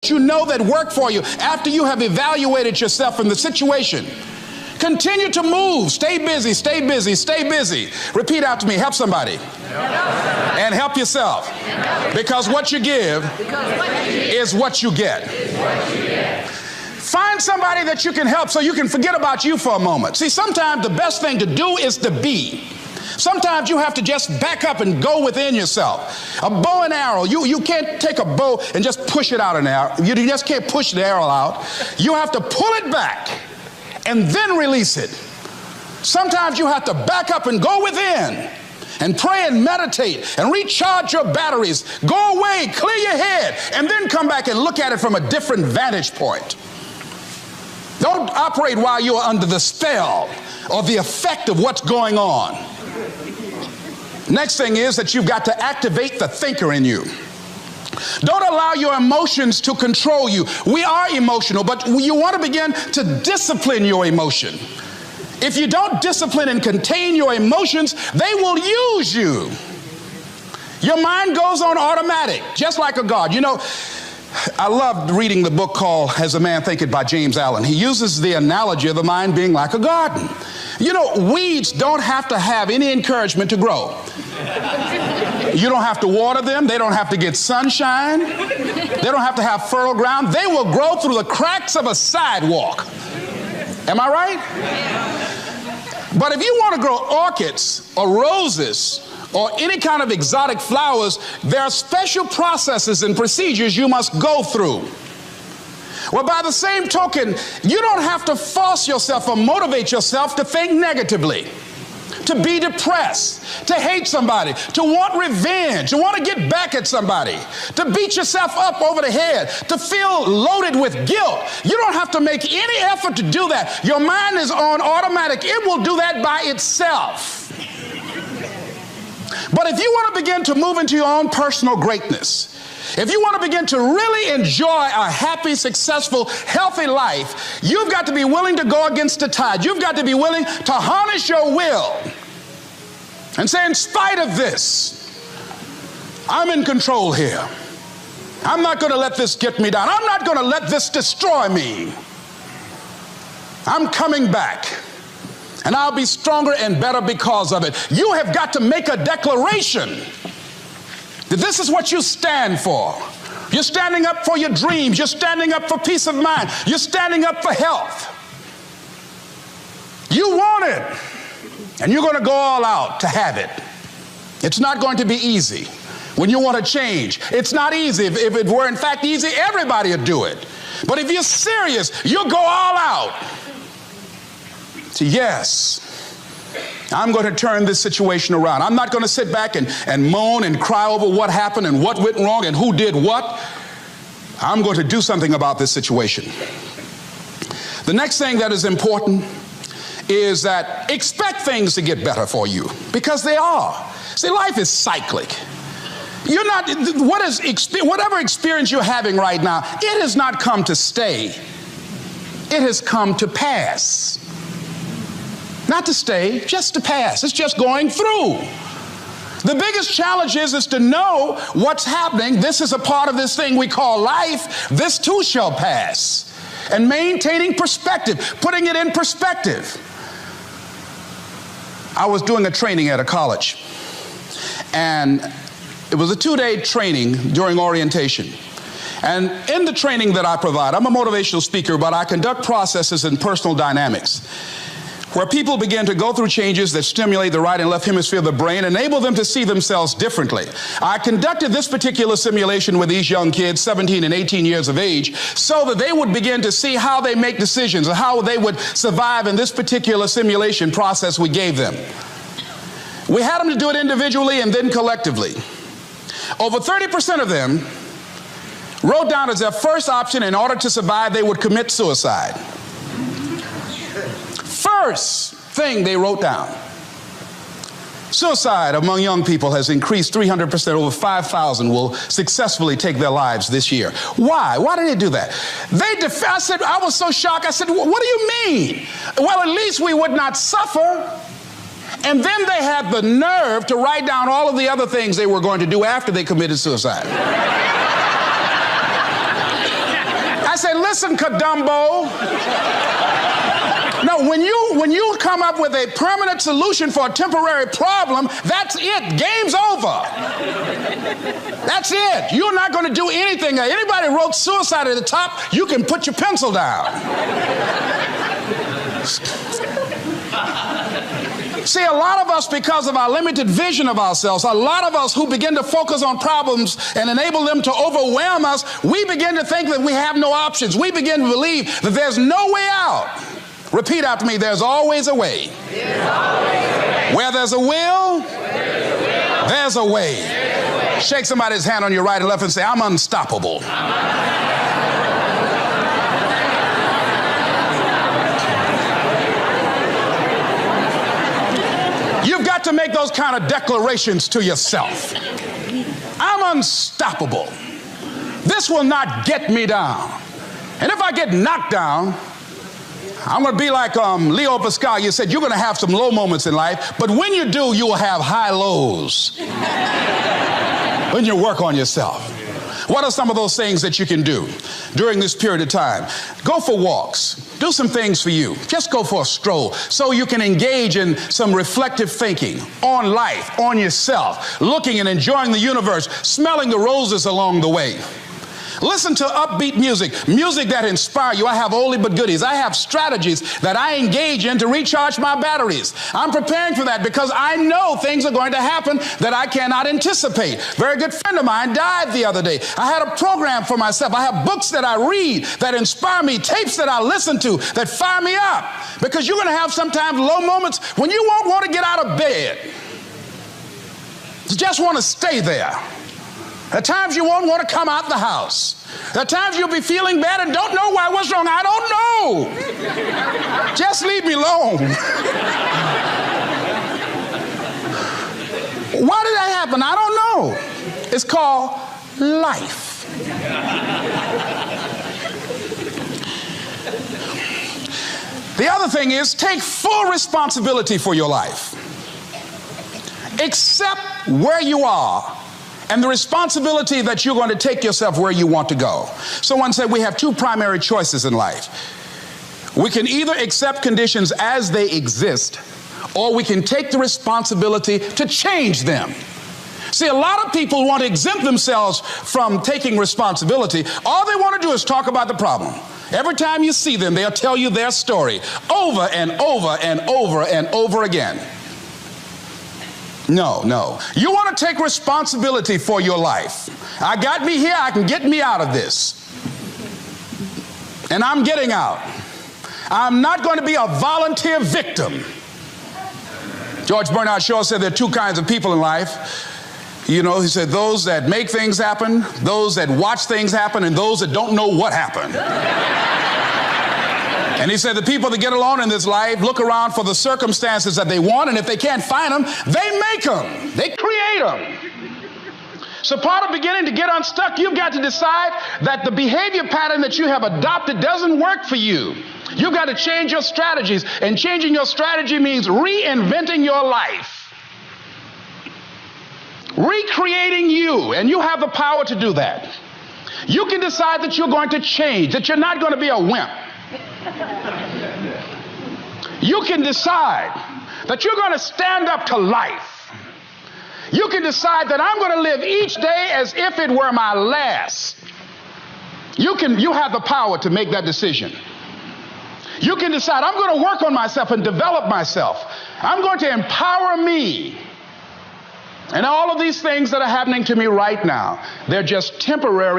you know that work for you after you have evaluated yourself in the situation. Continue to move. Stay busy, stay busy, stay busy. Repeat after me. Help somebody. And help yourself. Because what you give is what you get. Find somebody that you can help so you can forget about you for a moment. See, sometimes the best thing to do is to be. Sometimes you have to just back up and go within yourself. A bow and arrow, you can't take a bow and just push it out an arrow. You just can't push the arrow out. You have to pull it back and then release it. Sometimes you have to back up and go within and pray and meditate and recharge your batteries. Go away, clear your head, and then come back and look at it from a different vantage point. Don't operate while you're under the spell or the effect of what's going on. Next thing is that you've got to activate the thinker in you. Don't allow your emotions to control you. We are emotional, but you want to begin to discipline your emotion. If you don't discipline and contain your emotions, they will use you. Your mind goes on automatic, just like a guard. You know, I loved reading the book called As a Man Thinketh by James Allen. He uses the analogy of the mind being like a garden. You know, weeds don't have to have any encouragement to grow. You don't have to water them. They don't have to get sunshine. They don't have to have fertile ground. They will grow through the cracks of a sidewalk. Am I right? But if you want to grow orchids or roses or any kind of exotic flowers, there are special processes and procedures you must go through. Well, by the same token, you don't have to force yourself or motivate yourself to think negatively, to be depressed, to hate somebody, to want revenge, to want to get back at somebody, to beat yourself up over the head, to feel loaded with guilt. You don't have to make any effort to do that. Your mind is on automatic. It will do that by itself. But if you want to begin to move into your own personal greatness, if you want to begin to really enjoy a happy, successful, healthy life, you've got to be willing to go against the tide. You've got to be willing to harness your will and say, in spite of this, I'm in control here. I'm not going to let this get me down. I'm not going to let this destroy me. I'm coming back. And I'll be stronger and better because of it. You have got to make a declaration that this is what you stand for. You're standing up for your dreams. You're standing up for peace of mind. You're standing up for health. You want it, and you're going to go all out to have it. It's not going to be easy. When you want to change, it's not easy. If it were in fact easy, everybody would do it. But if you're serious, you'll go all out. So yes, I'm going to turn this situation around. I'm not going to sit back and moan and cry over what happened and what went wrong and who did what. I'm going to do something about this situation. The next thing that is important is that expect things to get better for you, because they are. See, life is cyclic. You're not, whatever experience you're having right now, it has not come to stay. It has come to pass. Not to stay, just to pass. It's just going through. The biggest challenge is to know what's happening. This is a part of this thing we call life. This too shall pass. And maintaining perspective, putting it in perspective. I was doing a training at a college, and it was a 2-day training during orientation. And in the training that I provide, I'm a motivational speaker, but I conduct processes in personal dynamics, where people begin to go through changes that stimulate the right and left hemisphere of the brain, enable them to see themselves differently. I conducted this particular simulation with these young kids, 17 and 18 years of age, so that they would begin to see how they make decisions and how they would survive in this particular simulation process we gave them. We had them to do it individually and then collectively. Over 30% of them wrote down as their first option, in order to survive, they would commit suicide. First thing they wrote down. Suicide among young people has increased 300%. Over 5,000 will successfully take their lives this year. Why? Why did they do that? I said, I was so shocked. I said, what do you mean? Well, at least we would not suffer. And then they had the nerve to write down all of the other things they were going to do after they committed suicide. listen, Kadumbo. No, when you come up with a permanent solution for a temporary problem, that's it. Game's over. That's it. You're not going to do anything. Anybody wrote suicide at the top, you can put your pencil down. See, a lot of us, because of our limited vision of ourselves, a lot of us who begin to focus on problems and enable them to overwhelm us, we begin to think that we have no options. We begin to believe that there's no way out. Repeat after me, there's always a way. Where there's a will, there's a way. Shake somebody's hand on your right and left and say, I'm unstoppable. You've got to make those kind of declarations to yourself. I'm unstoppable. This will not get me down. And if I get knocked down, I'm going to be like Leo Pascal. You said you're going to have some low moments in life, but when you do, you will have high lows when you work on yourself. What are some of those things that you can do during this period of time? Go for walks. Do some things for you. Just go for a stroll so you can engage in some reflective thinking on life, on yourself, looking and enjoying the universe, smelling the roses along the way. Listen to upbeat music that inspire you. I have oldie but goodies. I have strategies that I engage in to recharge my batteries. I'm preparing for that because I know things are going to happen that I cannot anticipate. A very good friend of mine died the other day. I had a program for myself. I have books that I read that inspire me, tapes that I listen to that fire me up. Because you're going to have sometimes low moments when you won't want to get out of bed. You just want to stay there. At times you won't want to come out the house. At times you'll be feeling bad and don't know why. What's wrong? I don't know. Just leave me alone. Why did that happen? I don't know. It's called life. The other thing is take full responsibility for your life. Accept where you are and the responsibility that you're going to take yourself where you want to go. Someone said we have two primary choices in life. We can either accept conditions as they exist, or we can take the responsibility to change them. See, a lot of people want to exempt themselves from taking responsibility. All they want to do is talk about the problem. Every time you see them, they'll tell you their story over and over and over and over again. No. You want to take responsibility for your life. I got me here, I can get me out of this. And I'm getting out. I'm not going to be a volunteer victim. George Bernard Shaw said there are two kinds of people in life. You know, he said those that make things happen, those that watch things happen, and those that don't know what happened. And he said the people that get along in this life look around for the circumstances that they want, and if they can't find them, they make them. They create them. So part of beginning to get unstuck, you've got to decide that the behavior pattern that you have adopted doesn't work for you. You've got to change your strategies, and changing your strategy means reinventing your life. Recreating you, and you have the power to do that. You can decide that you're going to change, that you're not going to be a wimp. You can decide that you're going to stand up to life. You can decide that I'm going to live each day as if it were my last. You have the power to make that decision. You can decide I'm going to work on myself and develop myself. I'm going to empower me. And all of these things that are happening to me right now, they're just temporary.